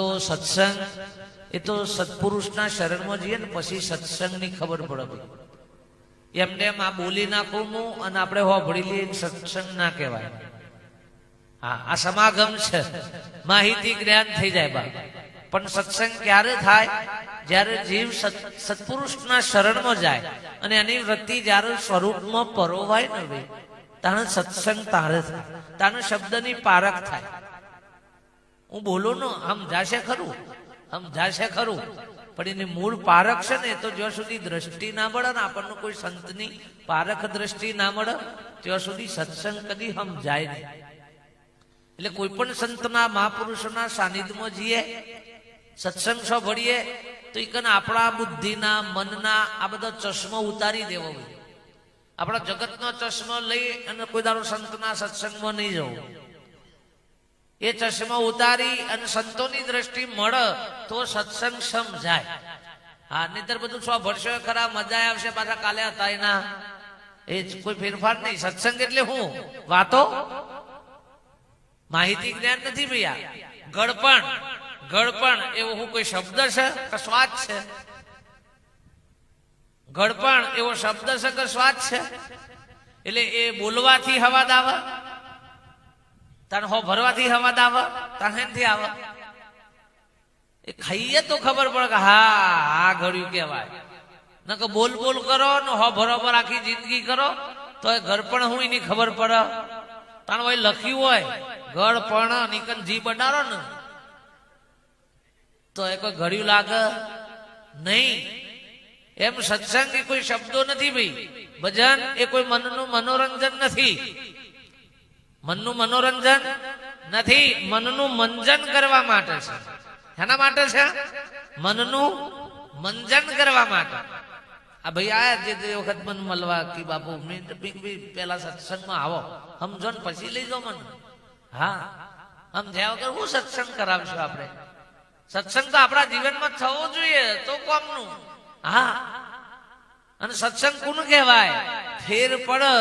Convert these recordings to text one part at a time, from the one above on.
તો સત્સંગ એ તો સત્પુરુષના શરણમાં જઈએ ને પછી સત્સંગની ખબર પડે. એમને એમ આ બોલી નાખું હું અને આપણે હોભળી લઈએ સત્સંગ ના કહેવાય. હા, આ સમાગમ છે, માહિતી જ્ઞાન થઈ જાય બા. પણ સત્સંગ ક્યારે થાય? જ્યારે જીવ સત્પુરુષના શરણમાં જાય અને એની વૃત્તિ જ્યારે સ્વરૂપમાં પરોવાય ને ભાઈ, તાણે સત્સંગ તારે થાય, તાણે શબ્દની પારખ થાય. હું બોલું ને સમજાશે ખરું, સમજાશે ખરું, પણ એની મૂળ પારખ છે ને, તો જ્યાં સુધી દ્રષ્ટિ ના મળે ને, આપણને કોઈ સંતની પારખ દ્રષ્ટિ ના મળે ત્યાં સુધી સત્સંગ કદી સમજાય નહીં. એટલે કોઈ પણ સંતના મહાપુરુષોના સાનિધ્યમાં જઈએ, સત્સંગ સાંભળીએ, તો એ કને આપણા બુદ્ધિના મનના આ બધા ચશ્મો ઉતારી દેવો. આપણા જગતનો ચશ્મો લઈ અને કોઈ દાડો સંતના સત્સંગમાં નહીં જવું. એ ચશ્મા ઉતારી અને સંતોની દ્રષ્ટિ મળે તો સત્સંગ સમજાય. હા, નહીતર બધું સ્વ ભરશો ખરા, મજા આવશે, પાછા કાલે હતા એના, એ કોઈ ફેરફાર નહીં. સત્સંગ એટલે હું વાતો, માહિતી જ્ઞાન નથી ભૈયા. ગળપણ, ગળપણ એવો હું કોઈ શબ્દ છે કે સ્વાદ છે? ગળપણ એવો શબ્દ છે કે સ્વાદ છે? એટલે એ બોલવાથી હવાદ આવે, તાને હો ભરવાથી હવાદ આવે, તાહેનથી આવે. એ ખાઈએ તો ખબર પડે કે હા આ ઘડ્યું કહેવાય. ન કે બોલ બોલ કરો ને હો બરોબર આખી જિંદગી કરો તો એ ગળપણ હું એની ખબર પડે. તાણ ભાઈ લખ્યું હોય ગળપણ નિકન જી બનારો ને તો એ કોઈ ઘડ્યું લાગે નહીં. એમ સત્સંગ એ કોઈ શબ્દો નથી ભાઈ. ભજન એ કોઈ મનનું મનોરંજન નથી, મનનું મનોરંજન નથી, મનનું મંજન કરવા માટે છે. એના માટે છે મનનું મંજન કરવા માટે. આ ભાઈ આયા જે વખત મને મળવા કે બાપુ પેલા સત્સંગમાં આવો, સમજો ને પછી લઈ જાઓ મને. હા, સમજ્યા વગર હું સત્સંગ કરાવશું આપણે? સત્સંગ તો આપણા જીવનમાં થવો જોઈએ તો કોમનું. હા, અને સત્સંગ કોનું કહેવાય? ફેર પડે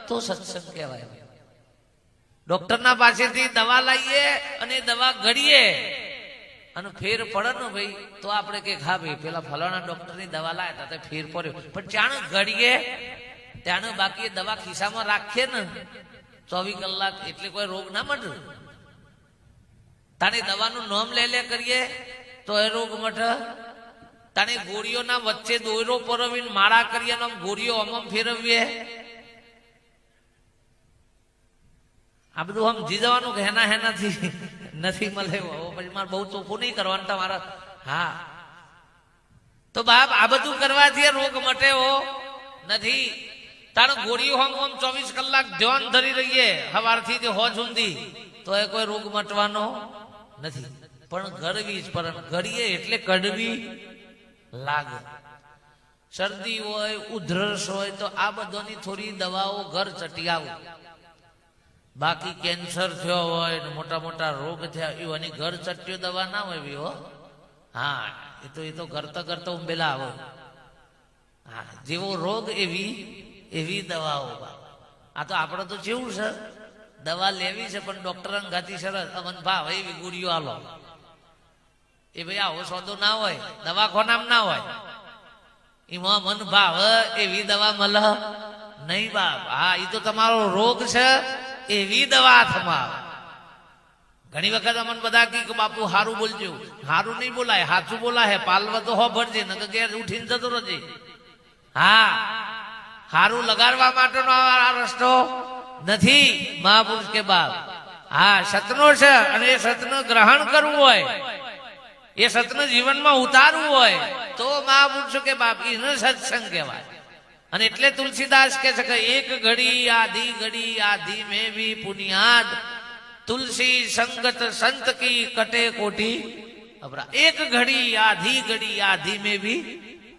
તો સત્સંગ કહેવાય. ડોક્ટરના પાસેથી દવા લાવીએ અને દવા ગળીએ અને ફેર પડે ને ભાઈ તો આપણે કે હા ભાઈ પેલા ફલાણા ડોક્ટરની દવા લાવ્યા હતા ફેર પડ્યો. પણ જાણે ગળીએ ત્યાં બાકી દવા ખિસ્સામાં રાખીએ ને 24 કલાક એટલે કોઈ રોગ ના મટે. તાણી દવાનું નામ લે કરીએ તો એ રોગ મટે. તાણી ગોળીઓના વચ્ચે દોયરો પરવીને માળા કરીએ ને ગોળીઓ આમ ફેરવીએ. આ બધું સમજી જવાનું કે હેના હેનાથી નથી મળે. પછી મારે બહુ ચોખ્ખું નહીં કરવાનું તમારા. હા, તો બાપ આ બધું કરવાથી રોગ મટે હો નથી. તારે ગોળીઓ હમ 24 કલાક ધ્યાન ધરી રહીએ સવારથી હોજ સુધી તો એ કોઈ રોગ મટવાનો નથી. પણ ગળવી જ પણ ગળીએ એટલે કડવી લાગે. શરદી હોય, ઉધરસ હોય તો આ બધાની થોડી દવાઓ ઘર ચટી આવું. બાકી કેન્સર થયો હોય ને મોટા મોટા રોગ થયા એવાની ઘર ચટ્ટીઓ દવા ના હોય હો. હા, એ તો કરતા કરતા ઉંબેલા આવે. હા, જેવો રોગ એવી દવાઓ. આ તો આપણે તો જેવું છે દવા લેવી છે પણ ડોક્ટર અંગાથી સરસ અમન ભાવ એવી ગુડીઓ આલો. એ ભાઈ આવો સોદો ના હોય, દવાખાનામાં ના હોય. એમાં મન ભાવ એવી દવા મળે નહીં બાપ. હા, એ તો તમારો રોગ છે એવી દવા હાથમાં. ઘણી વખત અમને બધા કે બાપુ હારું બોલજો. હારું નહીં બોલાય, હાચું બોલાય. પાલવા તો હો ભરજે ન કે ઘેર ઉઠીને જતો રહેજે. હા, હારું લગાડવા માટેનો આ રસ્તો નથી મહાપુરુષ કે બાપ. હા, સતનો છે અને એ સતનું ગ્રહણ કરવું હોય, એ સતનું જીવનમાં ઉતારવું હોય તો મહાપુરુષ કે બાપ એને સત્સંગ કહેવાય. અને એટલે તુલસીદાસ કહે છે કે એક ઘડી આધી में भी पुनियाद तुलसी संगत संत की कटे कोटी अपरा. एक घड़ी आधी में भी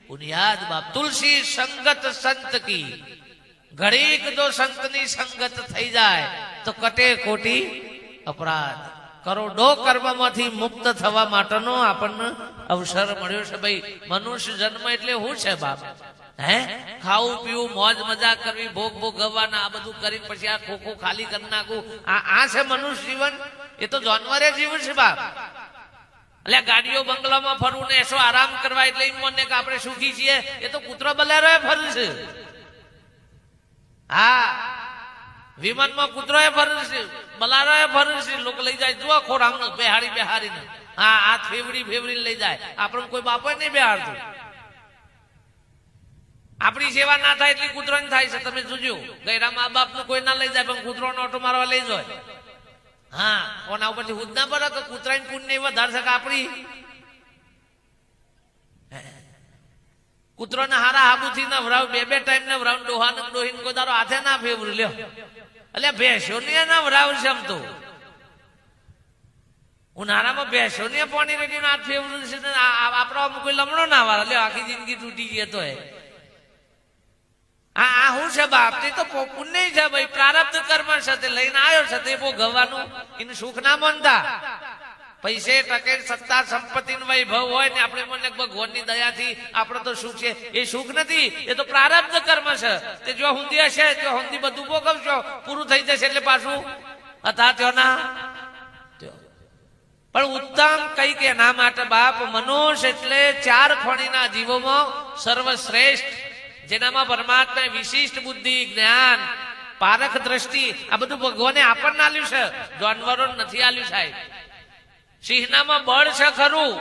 पुनियाद बाप. तुलसी संगत संत की घड़ीक जो संतनी संगत થઈ જાય તો કટે કોટી અપરાધ. કરોડો કર્મમાંથી મુક્ત થવા માટેનો આપણને અવસર મળ્યો છે ભાઈ. મનુષ્ય જન્મ એટલે શું છે બાપ? હે, ખાવું પીવું મોજ મજા કરવી ભોગ ભોગવવાના આ બધું કરી પછી આ ખોખું ખાલી કરી નાખવું, આ છે મનુષ્ય જીવન? એ તો જાનવરે જીવન છે બાપ. એટલે ગાડીઓ બંગલામાં ફરવું ને એસો આરામ કરવા એટલે એમ મને કે આપણે સુખી છીએ. એ તો કૂતરો બલેરો ફરું છે. હા, વિમાનમાં કૂતરો એ ફરું છે, બલારો એ ફરું છે. લોકો લઈ જાય જુઓ ખોરામ બેહાડીને. હા, આ ફેવડી લઈ જાય. આપણને કોઈ બાપો નહીં બેહાડતું. આપણી સેવા ના થાય એટલી કૂતરાની થાય છે. તમે જોજો, ગયરા મા બાપ નું કોઈ ના લઈ જાય પણ કૂતરોનો ઓટો મારવા લઈ જાય. હા, કોના ઉપરથી હુદ ના પડે તો કૂતરાની પુણ્ય વધારે શકે આપણી. કૂતરોને હારા હાબુથી ના વરાવ, બે ટાઈમ ના વરાવ. ડોહાને ડોહીને કોઈ દારો હાથે ના ફેવરું લ્યો. એટલે ભેંસો ને ના વરાવ છે. આમ તો ઉનાળામાં ભેંસો ને પાણી રેડી હાથ ફેવરું છે. આપડો કોઈ લમણો ના વાળા લ્યો, આખી જિંદગી તૂટી ગઈ તો આ હું છે બાપ, તે તો પુણ્ય છે ભાઈ, પ્રારબ્ધ કર્મ છે. લઈને આવ્યો છે તે બહુ ગવાનું, એનું સુખ ના માનતા. પૈસે ટકે સત્તા સંપત્તિ વૈભવ હોય ને આપણે મને ભગવાનની દયાથી આપણે તો સુખ છે. એ સુખ નથી, એ તો પ્રારબ્ધ કર્મ છે. તે જો હુંદી હશે તો હુંદી બધું ભોગવશો, પૂરું થઈ જશે એટલે પાછું હતા ત્યો ના. પણ ઉત્તમ કઈક એના માટે બાપ મનુષ્ય એટલે 4 ખોણીના જીવોમાં સર્વશ્રેષ્ઠ, જેનામાં પરમાત્મા વિશિષ્ટ બુદ્ધિ, જ્ઞાન, પારખ દ્રષ્ટિ આ બધું ભગવાને આપણને આલ્યું છે. જાનવરો નથી આલ્યું સાહેબ. સિંહનામાં બળ છે ખરું,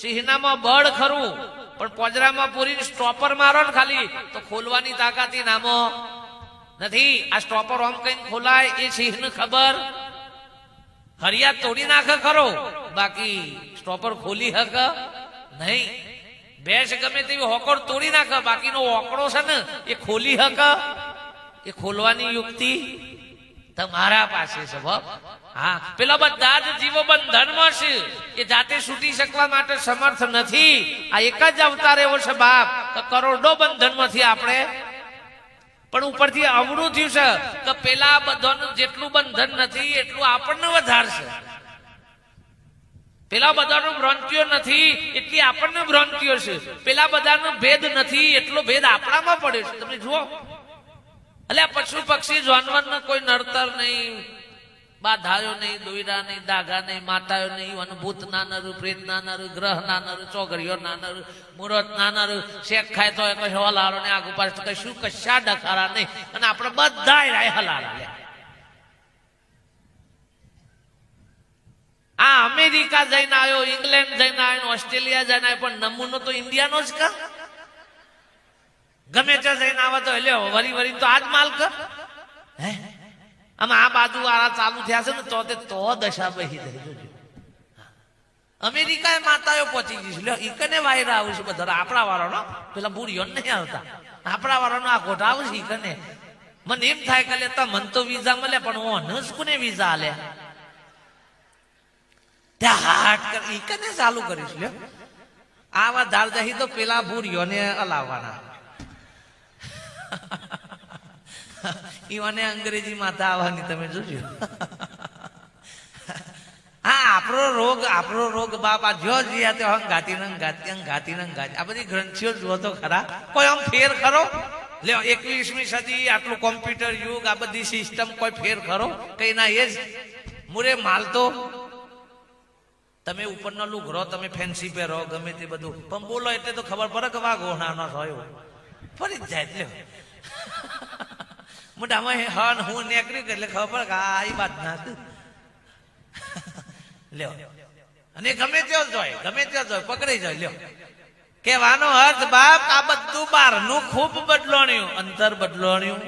સિંહનામાં બળ ખરું, પણ પોજરામાં પૂરીને સ્ટોપર મારો ને ખાલી તો ખોલવાની તાકાતી નામો નથી. આ સ્ટોપર આમ કઈ ખોલાય એ સિંહને ખબર. હરિયા તોડી નાખે ખરો, બાકી સ્ટોપર ખોલી હક નહીં. ભેંસ ગમે તેવી હોકડ તોડી નાખે, બાકીનો ઓકડો છે ને એ ખોલી હક. એ ખોલવાની યુક્તિ તમારા પાસે છે બાપ. હા, પેલા બધા જ જીવો બંધનમાં છે, એ જાતે છૂટી શકવા માટે સમર્થ નથી. આ એક જ અવતાર એવો છે બાપ, કરોડો બંધનમાંથી આપણે. પણ ઉપરથી અવળું થયું છે કે પેલા બધાનું જેટલું બંધન નથી એટલું આપણને વધારશે. પેલા બધાનું ભ્રાંતિઓ નથી એટલી આપણને ભ્રાંતિઓ છે. પેલા બધાનો ભેદ નથી એટલો ભેદ આપણામાં પડ્યો છે. તમે જુઓ, એટલે પશુ પક્ષી જાનવરને કોઈ નડતર નહીં, બાધાયો નહીં, દોયડા નહીં, દાગા નહીં, માતાયો નહીં, અનુભૂત ના નરું, પ્રેત ના નરું, ગ્રહ ના નરું, ચોગડીઓ ના નરું, મુહૂર્ત ના નરું, શેક ખાય તો કશો હલારો ને આગુ પાછ કશું કશા ડખારા નહીં. અને આપણે બધા હલારા. આ અમેરિકા જઈને આવ્યો, ઇંગ્લેન્ડ જઈને આવ્યો, ઓસ્ટ્રેલિયા જઈને આવ્યો, પણ નમૂનો તો ઇન્ડિયાનો જ કા. ગમે ત્યાં જઈને આવે તો લ્યો વરી તો આજ માલ કર. હે, આમાં આ બાજુ વાળા ચાલુ થયા છે ને તો દશા બહી જાય. અમેરિકા માતાઓ પહોંચી ગઈ છે. લ્યો ઈકને વાયરા આવું છે બધા. આપણા વાળાનો પેલા બુરીઓ નહીં આવતા, આપણા વાળાનો આ ગોઠા આવું છે ઈકને. મને એમ થાય કે લેતા મન તો વિઝા મળે પણ ઓનસ કોને વિઝા આલે. ત્યાં હાટ કર ઈકને ચાલુ કરીશ. લ્યો આવા ધાર દહી તો પેલા બુરીઓને હલાવવાના. ઈવાને અંગ્રેજી માથા આવવાની તમે જોજો. હા, આપણો રોગ બાપા જો જ્યાં તે ઘાતી આ બધી ગ્રંથિઓ જુઓ તો ખરા. કોઈ આમ ફેર ખરો? લ્યો 21મી સદી, આટલું કોમ્પ્યુટર યુગ, આ બધી સિસ્ટમ કોઈ ફેર ખરો? કઈ ના. એ જ મુરે માલ તો તમે ઉપરનો લુગરો તમે ફેન્સી પહેરો ગમે તે બધું, પણ બોલો એટલે તો ખબર પડે કે વાઘ ઓણાનો થયો ફરી જ જાય. લ્યો મોઢામાં હન હું નીકળ્યું એટલે ખબર પડે કે આ વાત ના. લ્યો અને ગમે ત્યાં જોય પકડી જાય. લ્યો કહેવાનો અર્થ બાપ આ બધું બહારનું ખૂબ બદલાણ્યું, અંતર બદલાણ્યું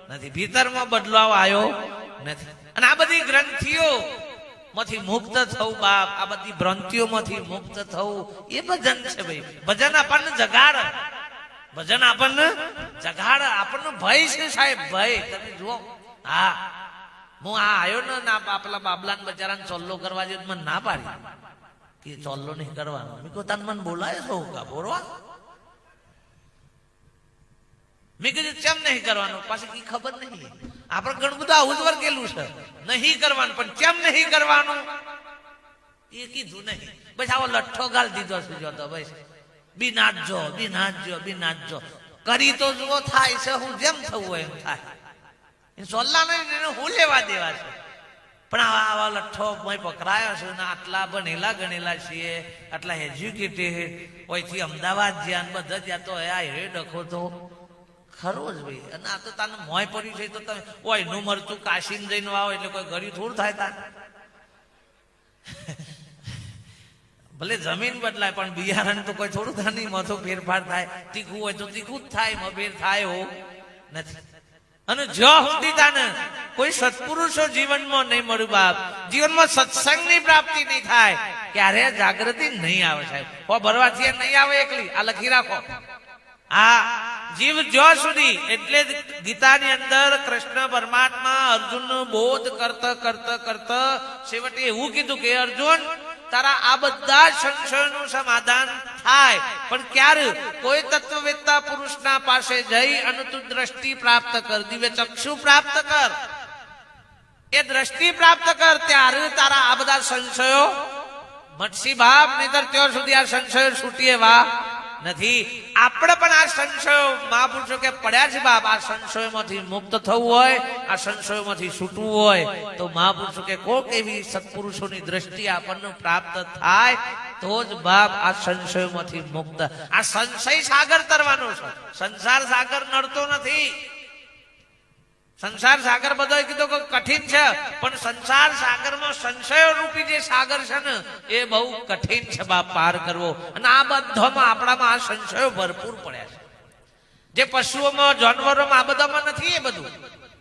નથી, ભીતરમાં બદલાવ આવ્યો નથી. અને આ બધી ગ્રંથિઓ માંથી મુક્ત થવું બાપ, આ બધી ભ્રાંતિઓ માંથી મુક્ત થવું એ ભજન છે ભાઈ. ભજન આપણને જગાડ, ભજન આપણને જગાડ, આપણને ભય છે સાહેબ, ભય. તમે જુઓ, હા હું આ આવ્યો ને ના પેલા બાબલા બચારા ચોલ્લો કરવા જેવું મને ના પાડી કે ચોલ્લો નહીં કરવાનો. મેં કહું તને મને બોલાય છો કા બોલવા? મેં કીધું કેમ નહીં કરવાનું? પાછી કઈ ખબર નહીં. આપણે ઘણું બધું આવું જ વર્ગેલું છે, નહીં કરવાનું. પણ કેમ નહીં કરવાનું એ કીધું નહીં. બસ આવો લઠ્ઠો ગાલ દીધો છે. જો તો બસ બિનાજો કરી તો જુઓ થાય છે. હું જેમ થવું હોય એમ થાય. સોલ્લા નહીં હું લેવા દેવા છે. પણ આવા લઠ્ઠો મોય પકડાયો છે ને આટલા ભણેલા ગણેલા છીએ, આટલા એજ્યુકેટેડ, ઓયથી અમદાવાદ જ્યાં બધા જ્યાં તો આ હે ડખો તો ખરો જ ભાઈ. અને આ તો તાનું મોય પડ્યું છે તો તમે ઓય નું મરતું કાશીને જઈને વાવો એટલે કોઈ ગળ્યું થોડું થાય તાર. ભલે જમીન બદલાય પણ બિયારણ તો કોઈ થોડું થાય નહીં, મથો ફેરફાર થાય. તીખું હોય તો તીખું જ થાય, મફેર થાય હો નથી. અને જો સુધી તાને કોઈ સત્પુરુષો જીવનમાં નહીં મળ્યું બાપ, જીવનમાં સત્સંગની પ્રાપ્તિ નહીં થાય, ક્યારે જાગૃતિ નહીં આવે સાહેબ. ભરવાથી નહીં આવે એકલી. આ લખી રાખો. આ જીવ જ્યાં સુધી, એટલે જ ગીતાની અંદર કૃષ્ણ પરમાત્મા અર્જુનનો બોધ કરતા કરતા કરતા છેવટે એવું કીધું કે અર્જુન તારા આ બધા સંશયોનું સમાધાન થાય, પણ ક્યારે? કોઈ તત્વવેત્તા પુરુષના પાસે જઈ અને તું દ્રષ્ટિ પ્રાપ્ત કર, દિવ્ય ચક્ષુ પ્રાપ્ત કર, એ દ્રષ્ટિ પ્રાપ્ત કર, ત્યારે તારા આ બધા સંશયો મટસી બાપ. નહીતર ત્યાં સુધી આ સંશયો છૂટી એવા નથી. આપણે પણ આ સંશયો મહાપુરુષો કે પડ્યા છે બાપ. આ સંશયોમાંથી મુક્ત થવું હોય, આ સંશયોમાંથી છૂટવું હોય તો મહાપુરુષો કે કોક એવી સત્પુરુષોની દ્રષ્ટિ આપણને પ્રાપ્ત થાય તો જ બાપ આ સંશયોમાંથી મુક્ત. આ સંશય સાગર તરવાનો છે, સંસાર સાગર નડતો નથી. સંસાર સાગર બધો કીધો કે કઠિન છે, પણ સંસાર સાગરમાં સંશયો રૂપી જે સાગર છે ને એ બહુ કઠિન છે બાપ પાર કરવો. અને આ બધામાં આપણામાં આ સંશયો ભરપૂર પડ્યા છે. જે પશુઓમાં જાનવરોમાં આ બધામાં નથી એ બધું,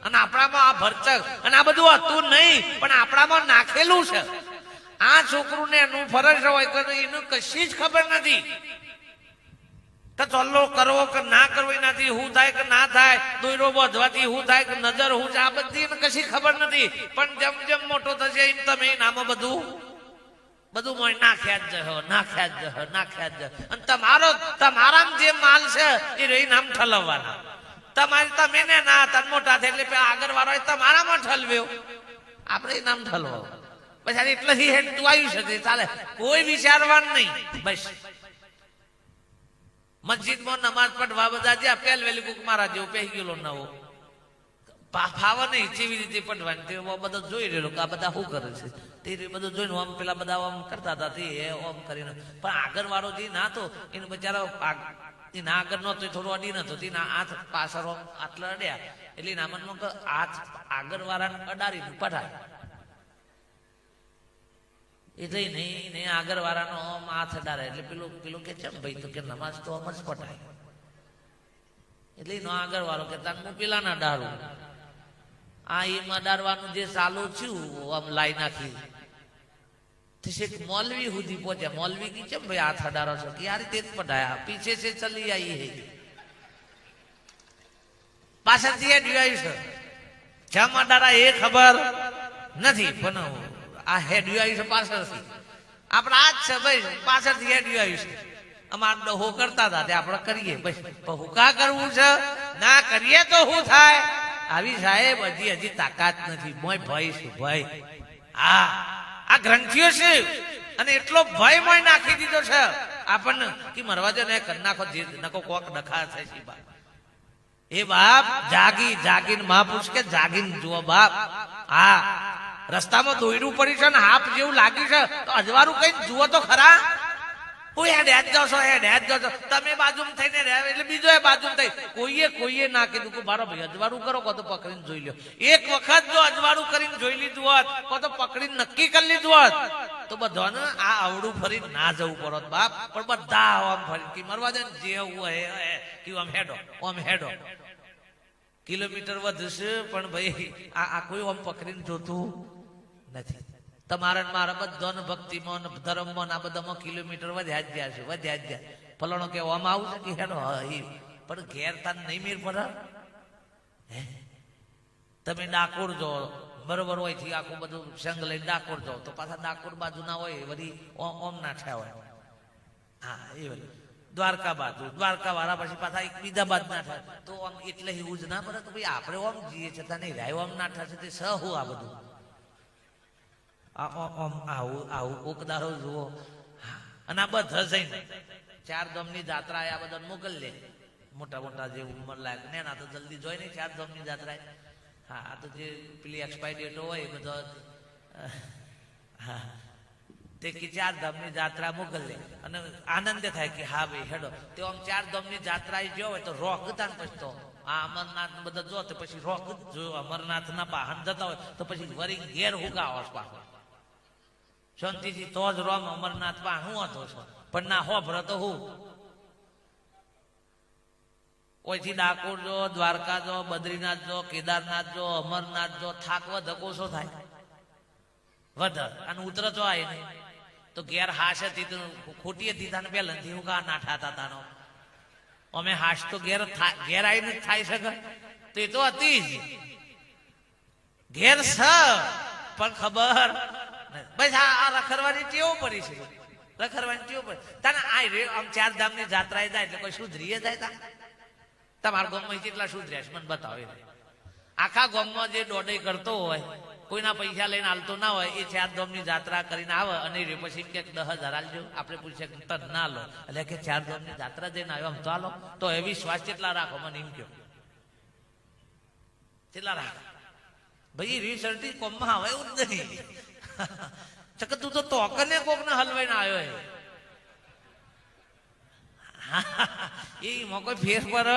અને આપણામાં આ ભરચક. અને આ બધું હતું નહીં પણ આપણામાં નાખેલું છે. આ છોકરું ને એનું ફરજ હોય કે એનું કશી જ ખબર નથી કે ચલ્લો કરવો કે ના કરવો, એનાથી શું થાય કે ના થાય, દોયરો બાંધવાથી શું થાય કે નજર શું છે, આ બધી કશી ખબર નથી. પણ જેમ જેમ મોટો થશે એમ તમે નામાં બધું બધું મોય નાખ્યા જ જહો, નાખ્યા જ જહો, નાખ્યા જ જહો. અને તમારામાં જે માલ છે એ રહી નામ ઠલવવાના. તમારે તમે ને ના તન મોટા થાય એટલે આગળ વાળો તમારામાં ઠલવ્યો, આપણે નામ ઠલવો. પછી એટલેથી હેડ તું આવ્યું છે ચાલે, કોઈ વિચારવાનું નહીં. બસ મસ્જિદમાં નમાજ પઢવા બધા જ્યાં પહેલ વેલી કુક મારા જેવો પહેરી ગયેલો નવો ફાવા નહીં જેવી રીતે પઢવાની તે બધો જોઈ રહેલો કે આ બધા શું કરે છે તે બધું જોઈને આમ પેલા બધા આમ કરતા હતા તે ઓમ કરીને. પણ આગળ વાળો જે ના તો એને બચારો ના આગળ નતો થોડું અડી નતો, તેના હાથ પાછળ આટલા અડ્યા એટલે એના મનમાં કે હાથ આગળ વાળાને અડાડીને પઢાય એટલે નહીં આગળ વાળાનો આમ હાથ અડાડે એટલે પેલું કે છે ભાઈ તો કે નમાજ તો આમ જ પટાય. એટલે એનો આગળ વાળો કે તાર હું પેલા ના ડાળું. આ એમાં ડાળવાનું જે ચાલુ થયું આમ લાઈ નાખી मौलवी हुदी पहुंचे. मौलवी की चम भाई हाथ अडारो छो कि यार तेज पढ़ाया पीछे से चली आई है पाछळथी हेडवाई छे जम अडारा ए खबर નથી પણ આ હેડવાઈ છે પાછળથી આપણે આજ છે ભાઈ પાછળથી હેડવાઈ છે. અમાર ડહો કરતા હતા તે આપણે કરીએ બસ. હુકા કરવું છે ના કરીએ તો શું થાય? આવી સાહેબ હજી તાકાત નથી. મોય ભય છે ભય. હા આ ગ્રંથિઓ છે અને એટલો ભય મોય નાખી દીધો છે આપણને કે મરવા દે ને કરી નાખો જે નકો કોક ડખા થાય છે બાપ. એ બાપ જાગીને મહાપુરુષ કે જાગીને જુઓ બાપ. હા રસ્તામાં દોયડું પડી છે ને હાફ જેવું લાગ્યું છે તો અજવાળું કઈ જુઓ તો ખરા. હું હેડ જાવ છો તમે બાજુમાં થઈને રહ્યા એટલે બીજો એ બાજુમાં થઈ કોઈએ ના કીધું કે મારો ભાઈ અજવાળું કરો કો તો પકડીને જોઈ લો. એક વખત જો અજવાળું કરીને જોઈ લીધું હોત કો તો પકડીને નક્કી કરી લીધું હોત તો બધાને આ આવડું ફરીને ના જવું પડત બાપ. પણ બધા આમ ફરી મરવા દે ને જે હોય આમ હેડો કિલોમીટર વધશે પણ ભાઈ આ કોઈ આમ પકડીને જોતું નથી. તમારા મારા બધાને ભક્તિમાં ધર્મમાં આ બધામાં કિલોમીટર વધ્યા જ ગયા. ફલાણો કે આમ આવું છે કે હેડો પણ ઘેર તાર નહીં મેર પડે. તમે ડાકોર જો બરોબર હોય થી આખું બધું સંગ લઈને ડાકોર જાઓ તો પાછા ડાકોર બાજુ ના હોય વળી ઓમ ના થયા હોય. હા એ વળી દ્વારકા વાળા પછી પાછા એક બીજા બાદ ના થાય તો આમ એટલે એવું જ ના પડે કે ભાઈ આપણે ઓમ જઈએ છતાં નહીં રાય ઓમ ના થશે તે સહુ આ બધું આવું ઓકદારો જુઓ. અને આ બધા જઈને 4 ધામની જાત્રા આ બધા મોકલ લે મોટા જે ઉંમર લાયક ને ના તો જલ્દી જોઈ નહીં 4 ધામની જાત્રા. હા આ તો જે પેલી એક્સપાયરી ડેટ હોય એ બધા તે કે 4 ધામની જાત્રા મોકલે અને આનંદ થાય કે હા ભાઈ હેડો તે આમ 4 ધામની જાત્રા જો હોય તો રોક ગતા ને પછી તો આ અમરનાથ બધા જો તો પછી રોક જો અમરનાથ ના પાહન જતા હોય તો પછી વરી ઘેર હુગાવો પાછો શાંતિથી તો જ રોમ અમરનાથ પા હું હતો છો પણ ના હોભરો તો હું ઓયથી ડાકોર જો દ્વારકા જો બદ્રીનાથ જો કેદારનાથ જો અમરનાથ જો થાક વધ કોસો થાય વધ અને ઉતર જો આય નહીં તો ઘેર હાશ હતી તો ખોટી હતી તાને પહેલાથી હું કા ના ઠાતા તાનો અમે હાશ તો ઘેર આવીને જ થાય શકે તો એ તો હતી જ ઘેર સ પણ ખબર બસ આ રખડવાની ટેવ પડી છે રખડવાની ટેવ પડી તને આ રે આમ 4 ધામની જાત્રાએ જાય એટલે કોઈ સુધરીએ જાય તા તમારા ગામમાં કેટલા સુધર્યા છે મને બતાવો આખા ગામમાં જે દોડે કરતો હોય કોઈના પૈસા લઈને હાલતો ના હોય એ 4 ધામની જાત્રા કરીને આવે અને રે પછી કે 10,000 હાલજો આપણે પૂછે કે તન ના લો એટલે કે 4 ધામની જાત્રા જઈને આવ્યો આમ તો હાલો તો એ વિશ્વાસ કેટલા રાખો મને એમ કહો કેટલા રાખો ભાઈ રીસર્ટી કોમમાં આવે એવું જ નહીં ચક તું તો તોકને કોકને હલવાઈને આવ્યો એ એમાં કોઈ ફેર પર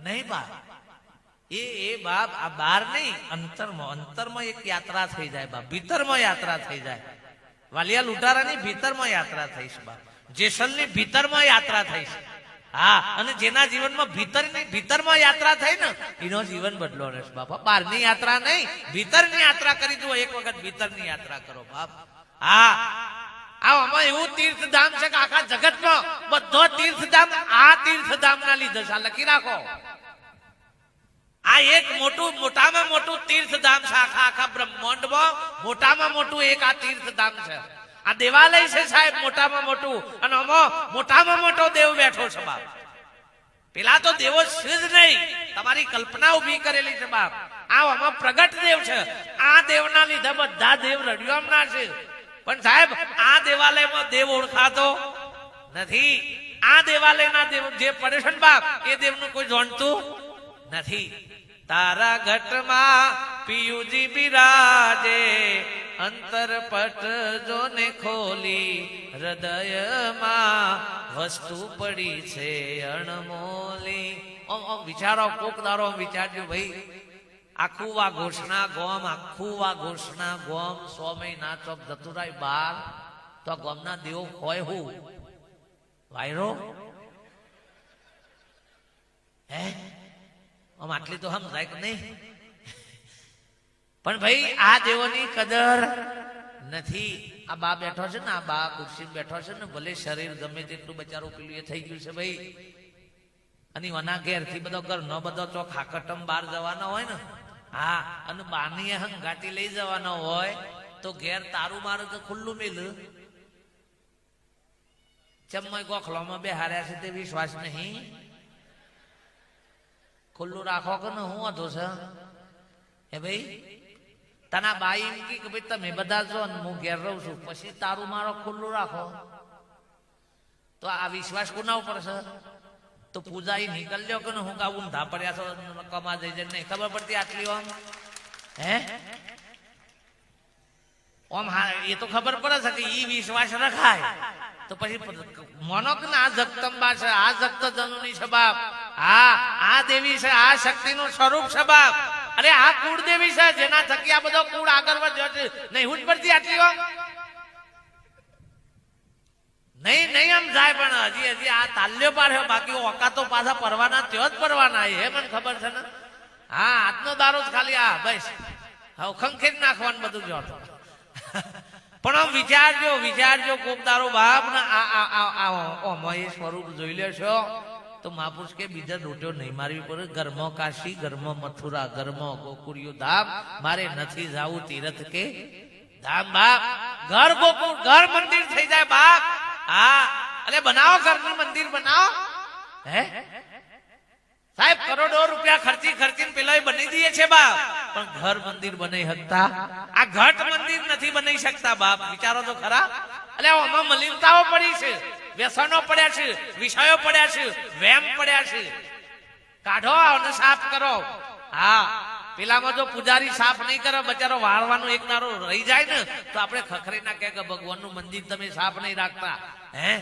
નહીં બાપ એ બાપ આ બહાર નહીં અંતરમાં એક યાત્રા થઈ જાય બાપ ભીતરમાં યાત્રા થઈ જાય વાલિયા લુટારાની ભીતરમાં યાત્રા થઈશ બાપ જેસલની ભીતરમાં યાત્રા થઈશ હા અને જેના જીવનમાં ભીતરમાં યાત્રા થઈ ને એનો જીવન બદલો રહેશે બાપા બહારની યાત્રા નહીં ભીતરની યાત્રા કરી દો એક વખત ભીતરની યાત્રા કરો બાપ હા આમાં એવું તીર્થધામ છે કે આખા જગતમાં બધો તીર્થધામ આ તીર્થધામના લીધે છે લખી રાખો આ એક મોટામાં મોટું તીર્થધામ છે આખા બ્રહ્માંડમાં મોટામાં મોટું એક આ તીર્થધામ છે આ દેવાલય છે સાહેબ મોટામાં મોટું અને આમાં મોટામાં મોટો દેવ બેઠો છે બાપ પેલા તો દેવો છે જ નહીં તમારી કલ્પના ઉભી કરેલી છે બાપ આમાં પ્રગટ દેવ છે આ દેવના લીધે બધા દેવ રડિયામના છે પણ સાહેબ આ દેવાલયમાં દેવ ઓળખાતો નથી આ દેવાલયના દેવ જે પડે છે બાપ એ દેવનું કોઈ જાણતું નથી તારા ઘટમાં પિયુજી બિરાજે અંતરપટ જોને ખોલી હૃદયમાં વસ્તુ પડી છે અણમોલી વિચારો કોક દારો વિચારજો ભાઈ આખું વા ઘોષણા ગોમ 100 મહિના ચોક જતુરાય બાર તો ગોમના દેવ હોય હું વાયરો હે આમ આટલી તો સમજાય કે નહીં પણ ભાઈ આ દેવોની કદર નથી આ બા બેઠો છે ને આ બા ખુરશી બેઠો છે ને ભલે શરીર ગમે તેટલું બચારું પેલું એ થઈ ગયું છે ભાઈ અને વના ઘેર થી બધો ઘરનો બધો ચોક હાકટમ બહાર જવાનો હોય ને હા અને બાની હંગાટી લઈ જવાનો હોય તો ઘેર તારું મારું તો ખુલ્લું મેલું ચમય ગોખલામાં બેહાર્યા છે તે વિશ્વાસ નહીં ખુલ્લું રાખો કે હું હતો છે હે ભાઈ તના બાઈ એમ કે ભાઈ તમે બધા જો ને હું ઘેર રહું છું પછી તારું મારો ખુલ્લું રાખો તો આ વિશ્વાસ કોના ઉપર છે તો પૂજા એ નીકળ્યો કે હું કા ઊંધા પડ્યા છો કમા જઈ જાય નહીં ખબર પડતી આટલી આમ હે આમ હા એ તો ખબર પડે છે કે ઈ વિશ્વાસ રખાય તો પછી મોનો કે આ જગદંબા છે આ જગત જનુની છે બાપ હા આ દેવી છે આ શક્તિનું સ્વરૂપ છે બાપ અરે આ કુળદેવી છે જેના થકી આ બધો કુળ આગળ વધ્યો છે નહીં હું જ પડતી આટલી વાર નહીં આમ જાય પણ હજી આ તાલ્યો પાડ્યો બાકી ઓકા તો પાછા પરવાના ત્યો જ પરવાના એ મને ખબર છે ને હા આજનો દારો જ ખાલી આ બસ હવે ખંખેર નાખવાનું બધું જો પણ આમ વિચારજો કોક દારો બાપ ને આ સ્વરૂપ જોઈ લેશો તો મહાપુરુષ કે બીજા રોટ્યો નહીં મારવી પડે ઘરમાં કાશી ઘરમાં મથુરા ઘરમાં ગોકુળિયું ધામ મારે નથી જાવું તીરથ કે ધામ બાપ ઘર ગોકુળ ઘર મંદિર થઈ જાય બાપ હા અરે બનાવો ઘરનું મંદિર બનાવો હે સાહેબ કરોડો રૂપિયા ખર્ચીને પેલા બની દઈએ છે બાપ પણ ઘર મંદિર બનાવી શકતા આ ઘટ મંદિર નથી બનાવી શકતા બાપ વિચારો તો ખરા એટલે આમાં મલિનતાઓ પડી છે વ્યસનો પડ્યા છે વિષયો પડ્યા છે વેમ પડ્યા છે કાઢો અને સાફ કરો હા પેલામાં જો પૂજારી સાફ નહીં કરે બચારો વાળવાનો એક દારો રહી જાય ને તો આપણે ખખરી ના કે ભગવાનનું મંદિર તમે સાફ નહીં રાખતા હે